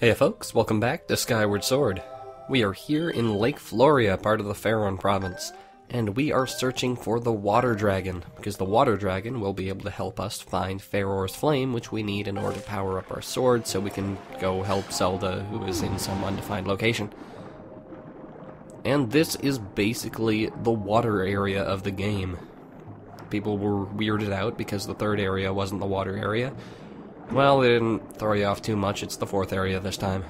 Hey folks, welcome back to Skyward Sword. We are here in Lake Floria, part of the Faron province, and we are searching for the water dragon, because the water dragon will be able to help us find Faor's flame, which we need in order to power up our sword so we can go help Zelda, who is in some undefined location. And this is basically the water area of the game. People were weirded out because the third area wasn't the water area. Well, they didn't throw you off too much, it's the fourth area this time.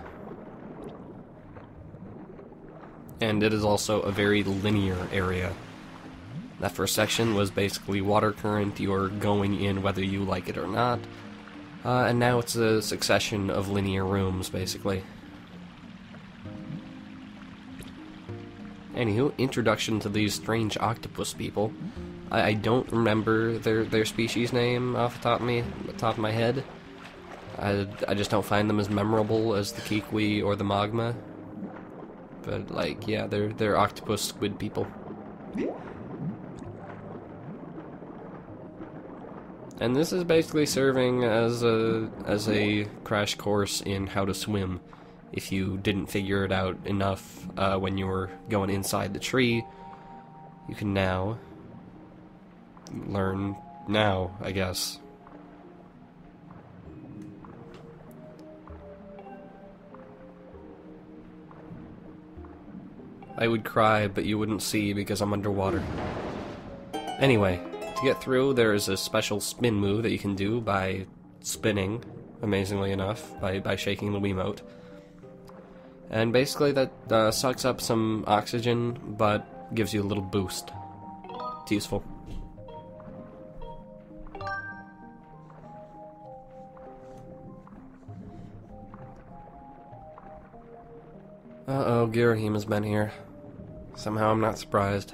And it is also a very linear area. That first section was basically water current, you're going in whether you like it or not. And now it's a succession of linear rooms, basically. Anywho, introduction to these strange octopus people. I don't remember their species name off the top of my head. I just don't find them as memorable as the Kikwi or the Magma. But, like, yeah, they're octopus squid people. And this is basically serving as a crash course in how to swim. If you didn't figure it out enough when you were going inside the tree, you can now learn now, I guess. I would cry, but you wouldn't see because I'm underwater. Anyway, to get through, there is a special spin move that you can do by spinning, amazingly enough, by shaking the Wiimote. And basically that sucks up some oxygen, but gives you a little boost. It's useful. Uh-oh, Girahim has been here. Somehow I'm not surprised.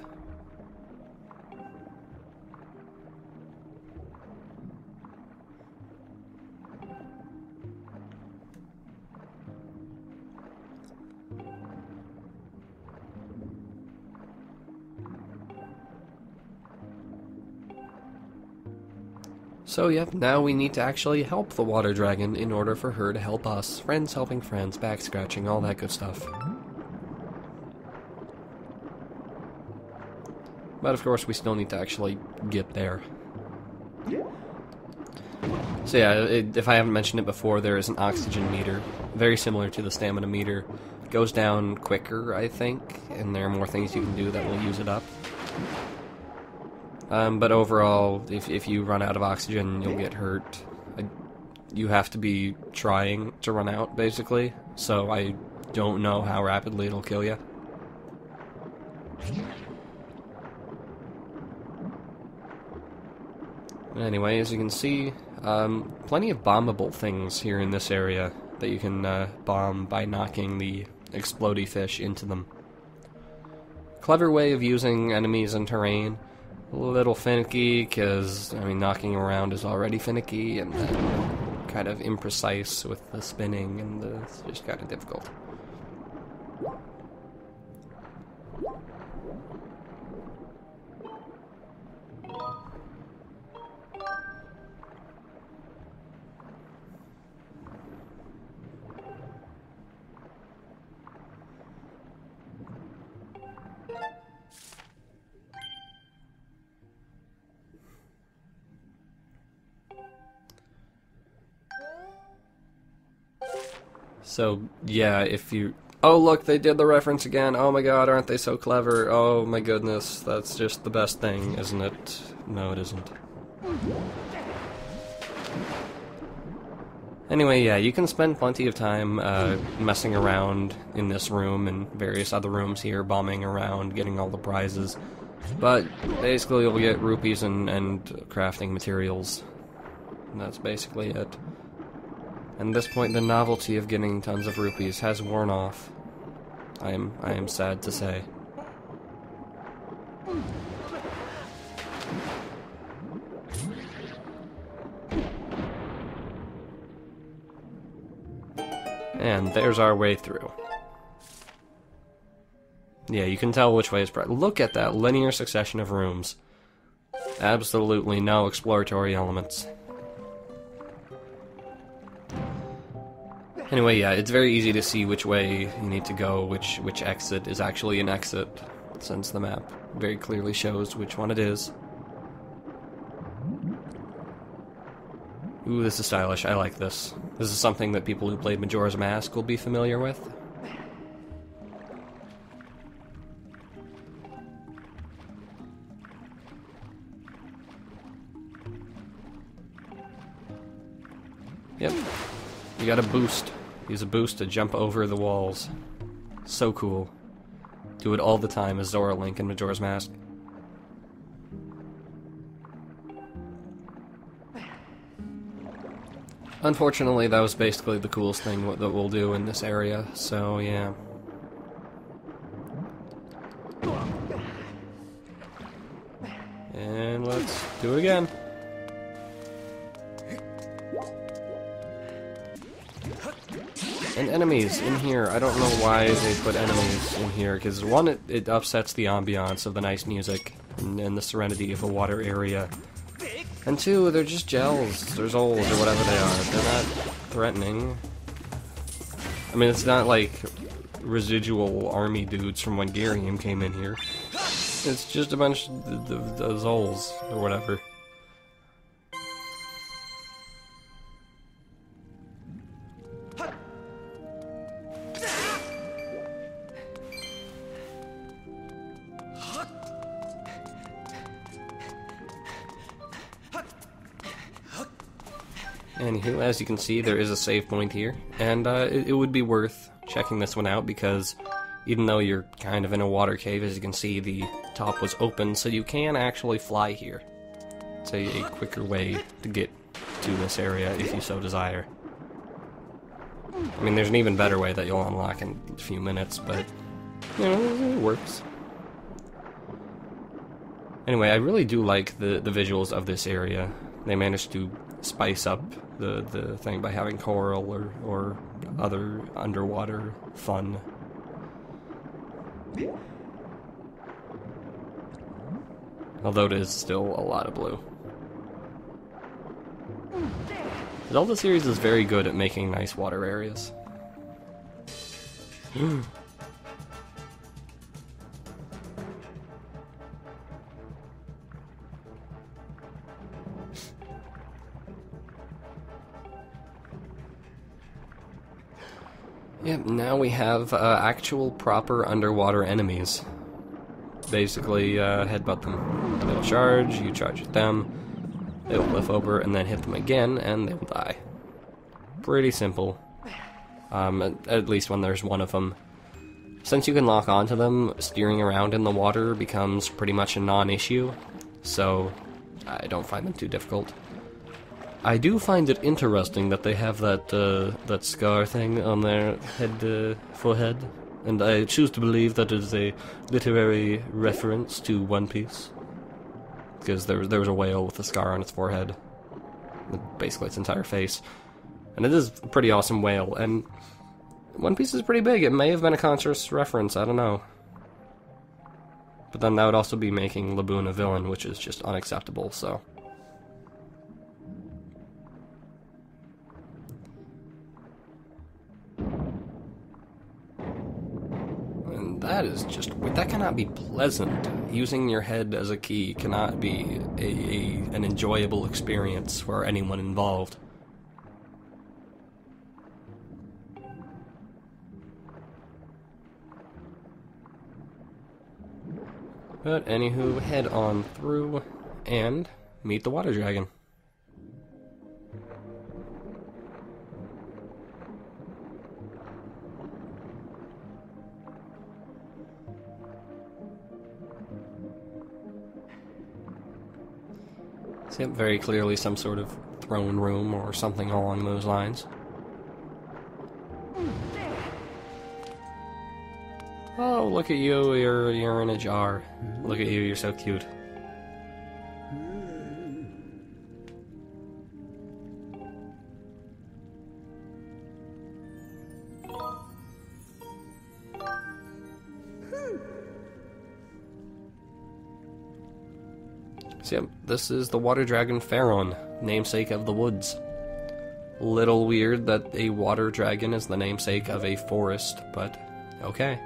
So yep, now we need to actually help the water dragon in order for her to help us. Friends helping friends, back scratching, all that good stuff. But of course we still need to actually get there. So yeah, if I haven't mentioned it before, there is an oxygen meter, very similar to the stamina meter. It goes down quicker, I think, and there are more things you can do that will use it up. But overall, if you run out of oxygen, you'll get hurt. You have to be trying to run out, basically, so I don't know how rapidly it'll kill you. Anyway, as you can see, plenty of bombable things here in this area that you can bomb by knocking the explodey fish into them. Clever way of using enemies and terrain. A little finicky, because, I mean, knocking around is already finicky, and then kind of imprecise with the spinning, and it's just kind of difficult. So, yeah, if you... Oh, look, they did the reference again. Oh my god, aren't they so clever? Oh my goodness, that's just the best thing, isn't it? No, it isn't. Anyway, yeah, you can spend plenty of time messing around in this room and various other rooms here, bombing around, getting all the prizes. But basically you'll get rupees and crafting materials. And that's basically it. And at this point, the novelty of getting tons of rupees has worn off. I am sad to say. And there's our way through. Yeah, you can tell which way is bright. Look at that linear succession of rooms. Absolutely no exploratory elements. Anyway, yeah, it's very easy to see which way you need to go, which exit is actually an exit, since the map very clearly shows which one it is. Ooh, this is stylish. I like this. This is something that people who played Majora's Mask will be familiar with. Yep. You got a boost. Use a boost to jump over the walls. So cool. Do it all the time as Zora Link in Majora's Mask. Unfortunately, that was basically the coolest thing that we'll do in this area, so yeah. And let's do it again. And enemies in here. I don't know why they put enemies in here, because one, it upsets the ambiance of the nice music and the serenity of a water area. And two, they're just gels, or zoles, or whatever they are. They're not threatening. I mean, it's not like residual army dudes from when Garium came in here. It's just a bunch of the zoles, or whatever. Anywho, as you can see, there is a save point here, and it would be worth checking this one out, because even though you're kind of in a water cave, as you can see, the top was open, so you can actually fly here. It's a quicker way to get to this area, if you so desire. I mean, there's an even better way that you'll unlock in a few minutes, but, you know, it works. Anyway, I really do like the visuals of this area. They managed to spice up the thing by having coral or other underwater fun. Although it is still a lot of blue. The Zelda series is very good at making nice water areas. Yep, now we have actual proper underwater enemies. Basically, headbutt them. They'll charge, you charge at them, they'll flip over, and then hit them again, and they will die. Pretty simple. At least when there's one of them. Since you can lock onto them, steering around in the water becomes pretty much a non-issue, so I don't find them too difficult. I do find it interesting that they have that scar thing on their forehead, and I choose to believe that it is a literary reference to One Piece, because there was a whale with a scar on its forehead, basically its entire face, and it is a pretty awesome whale. And One Piece is pretty big. It may have been a conscious reference. I don't know. But then that would also be making Laboon a villain, which is just unacceptable. So. That cannot be pleasant. Using your head as a key cannot be an enjoyable experience for anyone involved. But anywho, head on through and meet the water dragon. Yep, very clearly some sort of throne room or something along those lines. Oh, look at you, you're in a jar. Look at you, you're so cute. So, yep, this is the water dragon Pharaon, namesake of the woods. Little weird that a water dragon is the namesake of a forest, but okay.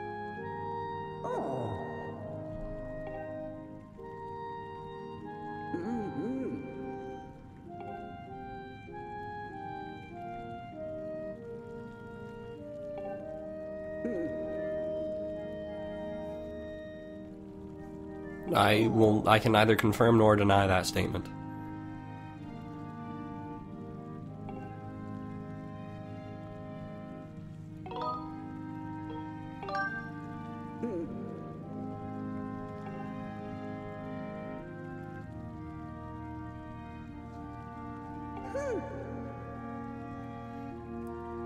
I can neither confirm nor deny that statement.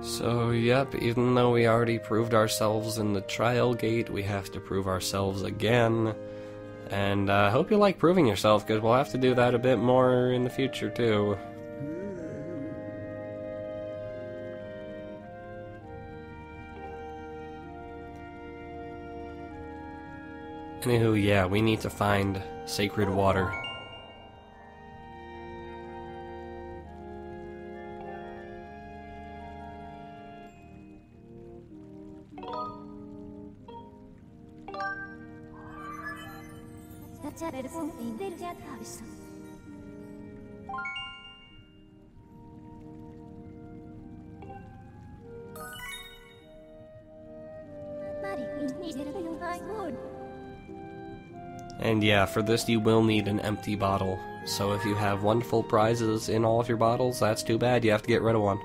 So, yep, even though we already proved ourselves in the trial gate, we have to prove ourselves again. And I hope you like proving yourself, because we'll have to do that a bit more in the future, too. Anywho, yeah, we need to find sacred water. And yeah, for this you will need an empty bottle. So if you have wonderful prizes in all of your bottles, that's too bad, you have to get rid of one.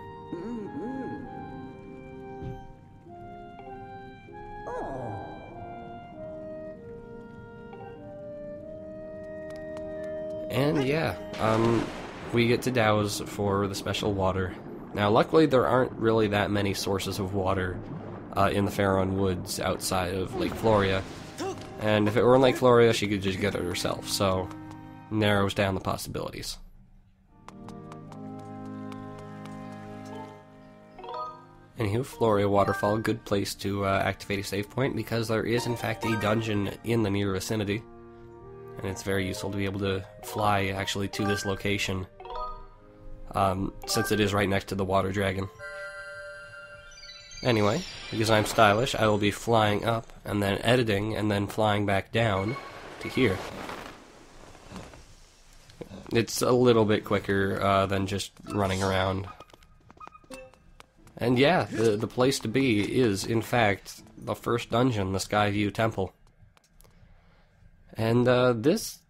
And yeah, we get to douse for the special water. Now luckily there aren't really that many sources of water in the Faron Woods outside of Lake Floria. And if it were in Lake Floria, she could just get it herself, so narrows down the possibilities. Anywho, Floria Waterfall, good place to activate a save point, because there is in fact a dungeon in the near vicinity. And it's very useful to be able to fly actually to this location, since it is right next to the water dragon. Anyway, because I'm stylish, I will be flying up, and then editing, and then flying back down to here. It's a little bit quicker than just running around. And yeah, the place to be is, in fact, the first dungeon, the Skyview Temple. And this,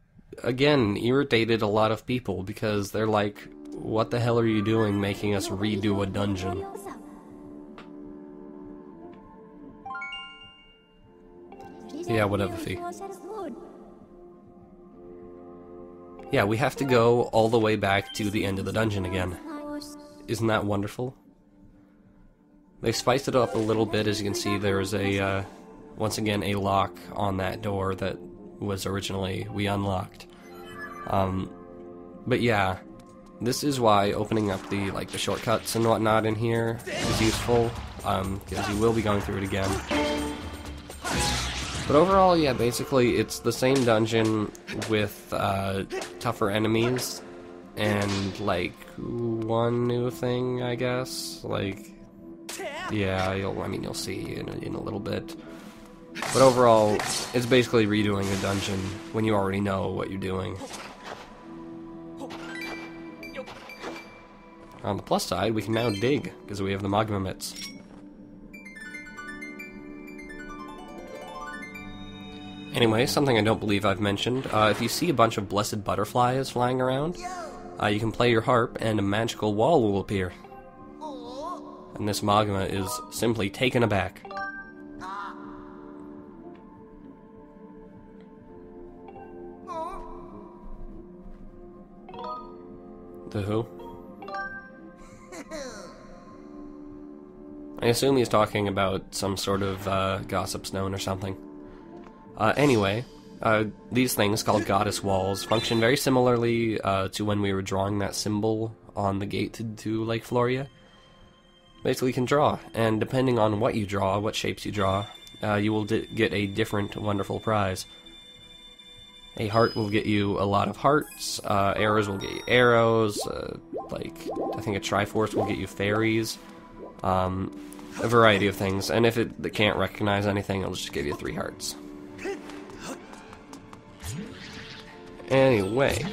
again, irritated a lot of people, because they're like, what the hell are you doing making us redo a dungeon? Yeah, whatever, Fee. Yeah, we have to go all the way back to the end of the dungeon again. Isn't that wonderful? They spiced it up a little bit. As you can see, there is a, once again, a lock on that door that was originally we unlocked. But yeah, this is why opening up the shortcuts and whatnot in here is useful, because you will be going through it again. But overall, yeah, basically it's the same dungeon with tougher enemies and like one new thing, I guess. Like, yeah, you'll see in a little bit. But overall, it's basically redoing a dungeon when you already know what you're doing. On the plus side, we can now dig, because we have the magma mitts. Anyway, something I don't believe I've mentioned, if you see a bunch of blessed butterflies flying around, you can play your harp and a magical wall will appear. And this magma is simply taken aback. The who? I assume he's talking about some sort of gossip stone or something. Anyway, these things, called goddess walls, function very similarly to when we were drawing that symbol on the gate to Lake Floria. Basically, you can draw, and depending on what you draw, what shapes you draw, you will get a different wonderful prize. A heart will get you a lot of hearts, arrows will get you arrows, like, I think a Triforce will get you fairies, a variety of things, and if it can't recognize anything, it'll just give you 3 hearts. Anyway,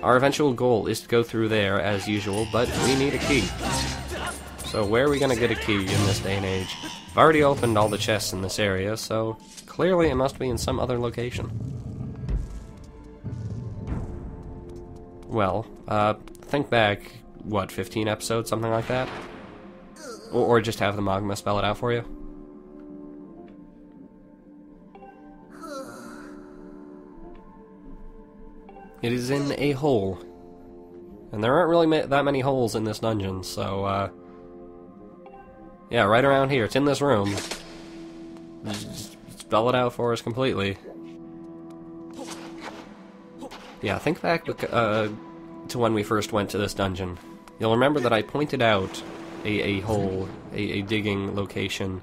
our eventual goal is to go through there as usual, but we need a key. So where are we going to get a key in this day and age? I've already opened all the chests in this area, so clearly it must be in some other location. Well, think back, what, 15 episodes, something like that? Or just have the Magma spell it out for you? It is in a hole. And there aren't really that many holes in this dungeon, so, yeah, right around here. It's in this room. Just spell it out for us completely. Yeah, think back to when we first went to this dungeon. You'll remember that I pointed out a hole, a digging location,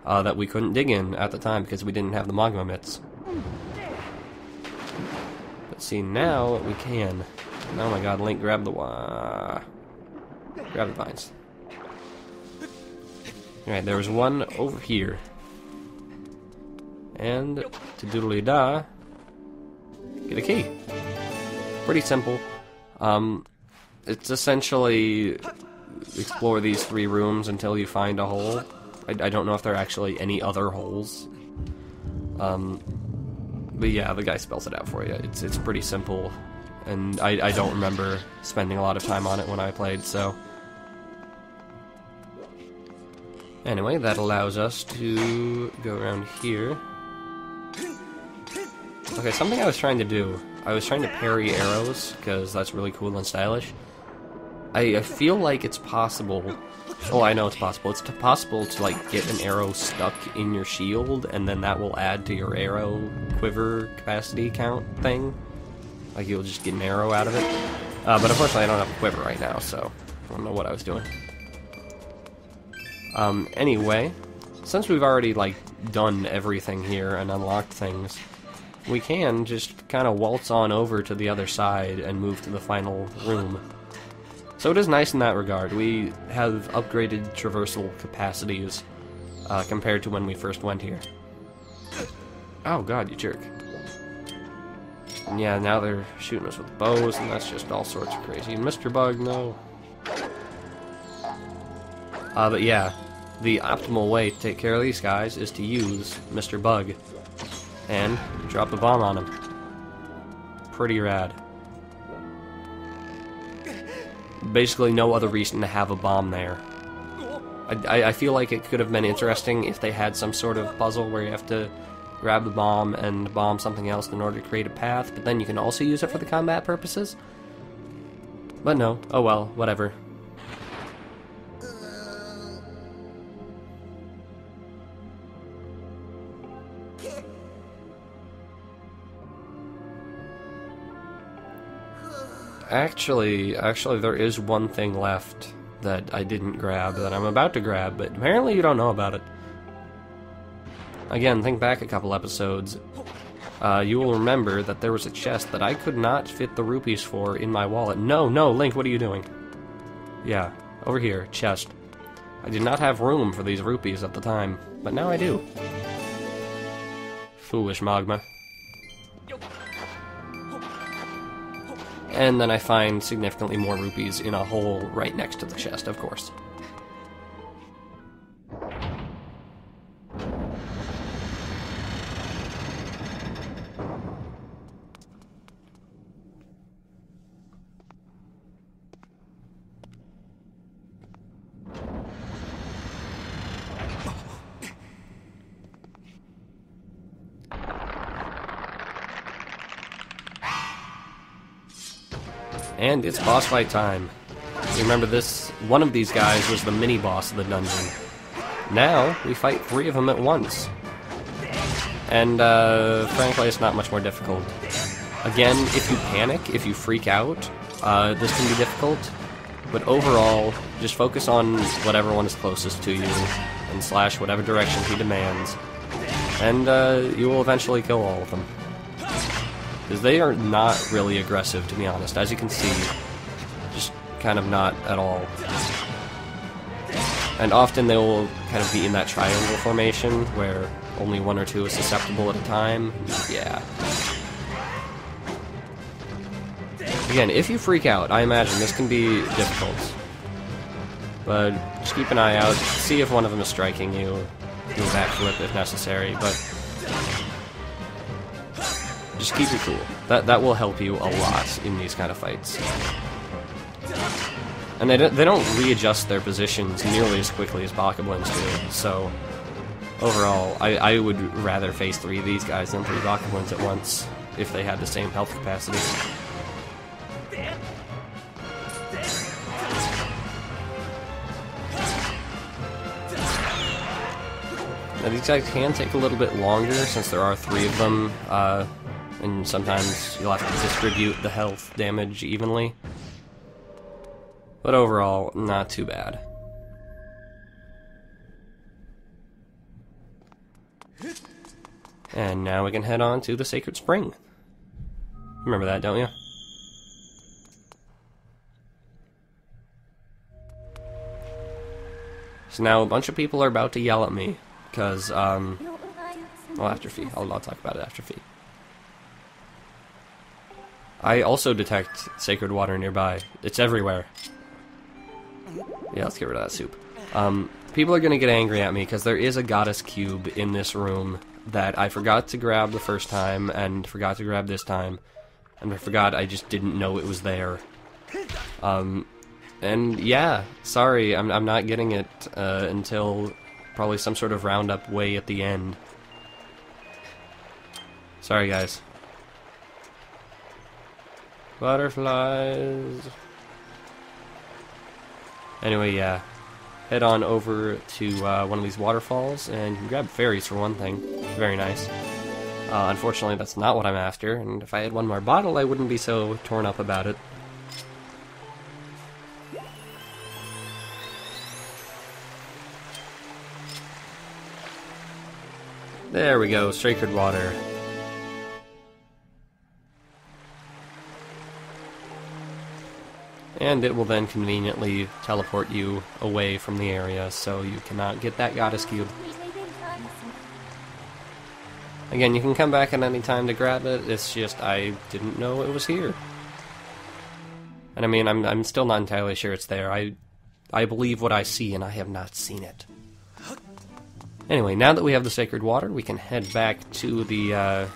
that we couldn't dig in at the time because we didn't have the Magma mitts. But see, now we can. Oh my god, Link, grab the vines. Alright, there was one over here. And to doodly-da, get a key. Pretty simple. It's essentially explore these 3 rooms until you find a hole. I don't know if there are actually any other holes. But yeah, the guy spells it out for you. It's pretty simple, and I don't remember spending a lot of time on it when I played, so... Anyway, that allows us to go around here. Okay, something I was trying to do. I was trying to parry arrows, because that's really cool and stylish. I feel like it's possible... Oh, I know it's possible. It's possible to, like, get an arrow stuck in your shield, and then that will add to your arrow quiver capacity count thing. Like, you'll just get an arrow out of it. But unfortunately, I don't have a quiver right now, so I don't know what I was doing. Anyway, since we've already, like, done everything here and unlocked things, we can just kind of waltz on over to the other side and move to the final room. So it is nice in that regard. We have upgraded traversal capacities compared to when we first went here. Oh god, you jerk. And yeah, now they're shooting us with bows, and that's just all sorts of crazy. Mr. Bug, no. But yeah, the optimal way to take care of these guys is to use Mr. Bug and drop a bomb on him. Pretty rad. Basically no other reason to have a bomb there. I feel like it could have been interesting if they had some sort of puzzle where you have to grab the bomb and bomb something else in order to create a path, but then you can also use it for the combat purposes. But no, oh well, whatever. Actually, there is one thing left that I didn't grab, that I'm about to grab, but apparently you don't know about it. Again, think back a couple episodes. You will remember that there was a chest that I could not fit the rupees for in my wallet. No, Link, what are you doing? Yeah, over here, chest. I did not have room for these rupees at the time, but now I do. Foolish Magma. And then I find significantly more rupees in a hole right next to the chest, of course. And it's boss fight time. Remember this, one of these guys was the mini-boss of the dungeon. Now, we fight 3 of them at once. And, frankly, it's not much more difficult. Again, if you panic, if you freak out, this can be difficult. But overall, just focus on whatever one is closest to you, and slash whatever direction he demands. And, you will eventually kill all of them. Because they are not really aggressive, to be honest. As you can see, just kind of not at all. And often they will kind of be in that triangle formation where only one or two is susceptible at a time. Yeah. Again, if you freak out, I imagine this can be difficult. But just keep an eye out, see if one of them is striking you, do a backflip if necessary, but just keep it cool. That will help you a lot in these kind of fights. And they don't readjust their positions nearly as quickly as Bokoblins do, so overall, I would rather face 3 of these guys than 3 Bokoblins at once, if they had the same health capacity. Now these guys can take a little bit longer, since there are 3 of them, and sometimes you'll have to distribute the health damage evenly. But overall, not too bad. And now we can head on to the Sacred Spring. Remember that, don't you? So now a bunch of people are about to yell at me, because, well, after Fee. I'll talk about it after Fee. I also detect sacred water nearby. It's everywhere. Yeah, let's get rid of that soup. People are going to get angry at me because there is a goddess cube in this room that I forgot to grab the first time and forgot to grab this time. And I forgot, I just didn't know it was there. And yeah, sorry, I'm not getting it until probably some sort of roundup way at the end. Sorry, guys. Butterflies. Anyway, yeah. Head on over to one of these waterfalls, and you can grab fairies for one thing. Very nice. Unfortunately, that's not what I'm after, and if I had one more bottle, I wouldn't be so torn up about it. There we go, sacred water. And it will then conveniently teleport you away from the area, so you cannot get that goddess cube. Again, you can come back at any time to grab it, it's just I didn't know it was here. And I mean, I'm still not entirely sure it's there. I believe what I see, and I have not seen it. Anyway, now that we have the sacred water, we can head back to the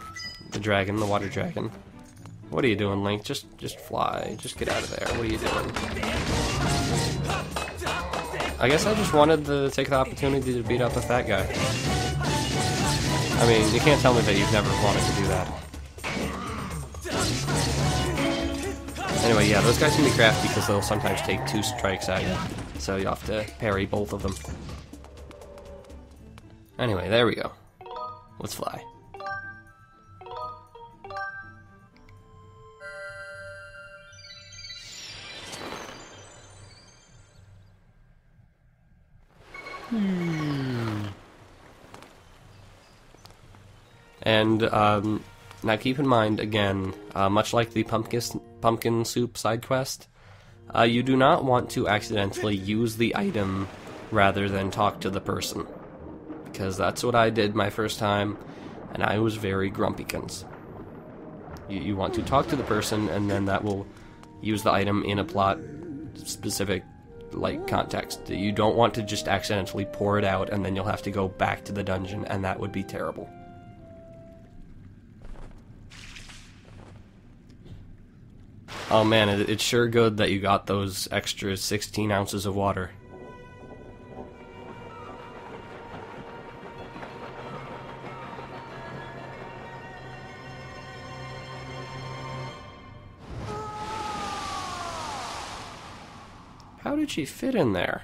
dragon, the water dragon. What are you doing, Link? Just fly. Just get out of there. What are you doing? I guess I just wanted to take the opportunity to beat up a fat guy. I mean, you can't tell me that you've never wanted to do that. Anyway, yeah, those guys can be crafty because they'll sometimes take 2 strikes at you. So you have to parry both of them. Anyway, there we go. Let's fly. And now keep in mind, again, much like the pumpkin soup side quest, you do not want to accidentally use the item rather than talk to the person. Because that's what I did my first time, and I was very grumpykins. You want to talk to the person, and then that will use the item in a plot-specific context. You don't want to just accidentally pour it out, and then you'll have to go back to the dungeon, and that would be terrible. Oh man, it's sure good that you got those extra 16 ounces of water. How did she fit in there?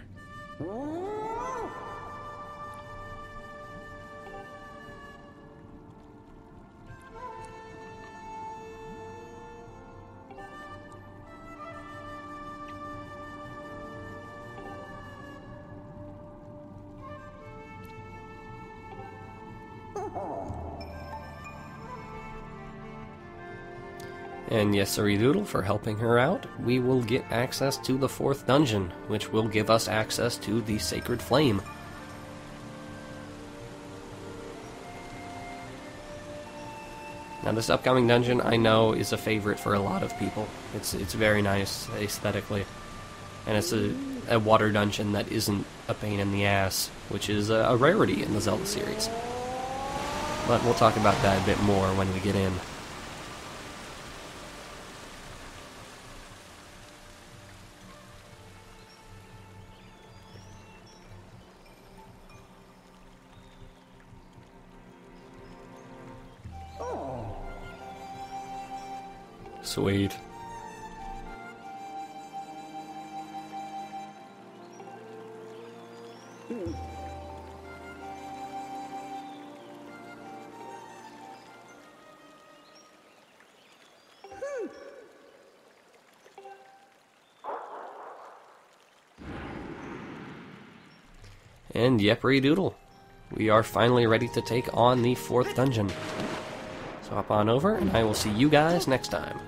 And yes, Doodle, for helping her out, we will get access to the 4th dungeon, which will give us access to the Sacred Flame. Now this upcoming dungeon, I know, is a favorite for a lot of people. It's very nice aesthetically. And it's a water dungeon that isn't a pain in the ass, which is a rarity in the Zelda series. But we'll talk about that a bit more when we get in. Sweet. And yeppery doodle, we are finally ready to take on the 4th dungeon. So hop on over, and I will see you guys next time.